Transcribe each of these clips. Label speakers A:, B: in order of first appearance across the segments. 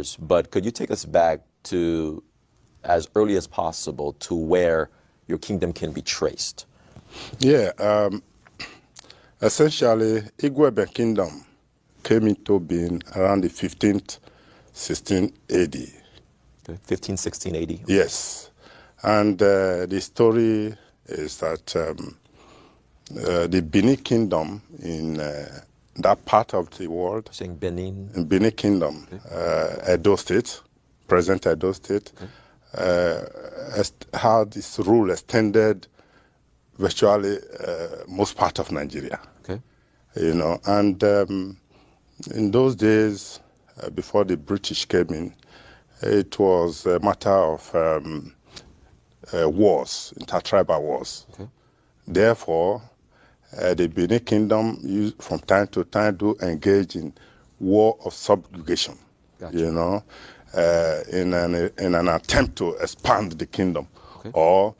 A: years, but could you take us back to as early as possible to where your kingdom can be traced?
B: Yeah, essentially, Igueben kingdom came into being around the 15th, 16 AD.
A: Okay. 15, 16, 80.
B: Yes, and the story is that the Benin kingdom in that part of the world,
A: Saying Benin.
B: in Benin kingdom, okay. Edo State, present Edo State, okay. Had this rule extended virtually most part of Nigeria.
A: Okay.
B: You know, and in those days, before the British came in, it was a matter of wars, intertribal wars.
A: Okay.
B: Therefore, the Benin Kingdom from time to time do engage in war of subjugation. Gotcha. You know, in an attempt to expand the kingdom, okay. Or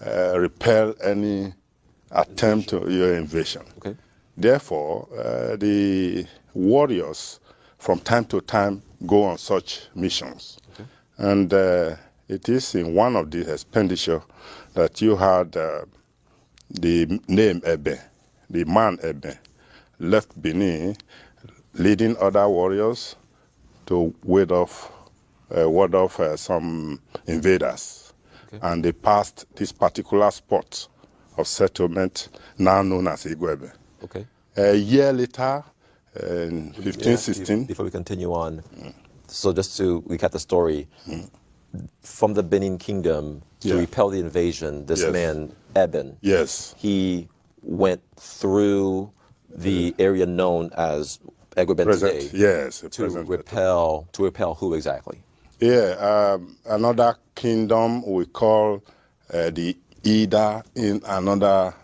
B: repel any attempt to your invasion.
A: Okay.
B: Therefore, the warriors from time to time go on such missions. Okay. And it is in one of the expenditure that you had the name Ebe, the man Ebe, left Benin, leading other warriors to ward off some invaders. Okay. And they passed this particular spot of settlement now known as Igueben.
A: Okay.
B: A year later, in 1516.
A: Before we continue on, so just to recap the story, from the Benin Kingdom to repel the invasion, this man, Eben, he went through the area known as Igueben today.
B: Yes.
A: To repel who exactly?
B: Yeah, another kingdom we call the Ida in another,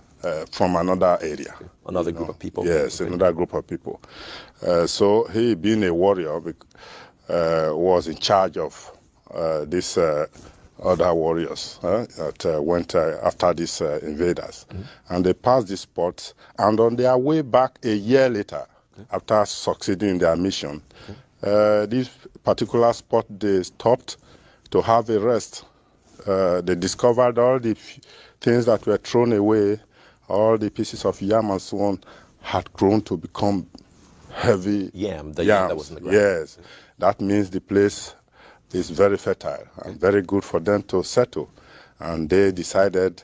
B: from another area.
A: Okay. Another group of people?
B: Yes,
A: okay.
B: Another group of people. So he, being a warrior, was in charge of these other warriors that went after these invaders. Mm-hmm. And they passed this spot, and on their way back a year later, okay. After succeeding in their mission, okay. This particular spot they stopped to have a rest. They discovered all the things that were thrown away, all the pieces of yam and so on had grown to become heavy
A: yam that was in the ground.
B: Yes, that means the place is very fertile and very good for them to settle. And they decided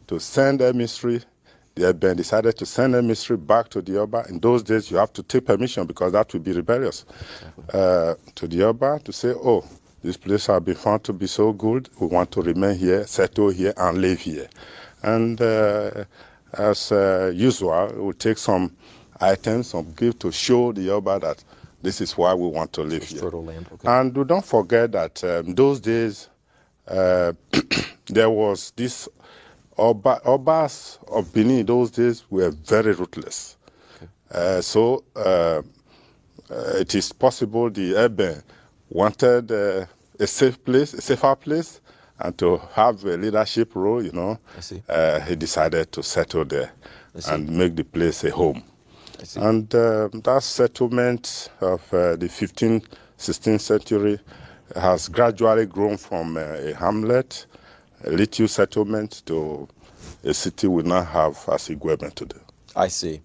B: to send emissary. They had been decided to send emissary back to the Oba. In those days, you have to take permission because that would be rebellious. To the Oba to say, oh, this place has been found to be so good. We want to remain here, settle here, and live here. And as usual, we'll take some items, some gifts to show the Oba that this is why we want to live here.
A: Fertile land. Okay.
B: And don't forget that in those days, there was this Obas of Benin in those days were very ruthless. Okay. So it is possible the Ebe wanted a safe place, a safer place, and to have a leadership role, you know.
A: I see.
B: He decided to settle there and make the place a home.
A: I see.
B: And that settlement of the 15th, 16th century has gradually grown from a hamlet, a little settlement, to a city we now have as Igueben today.
A: I see.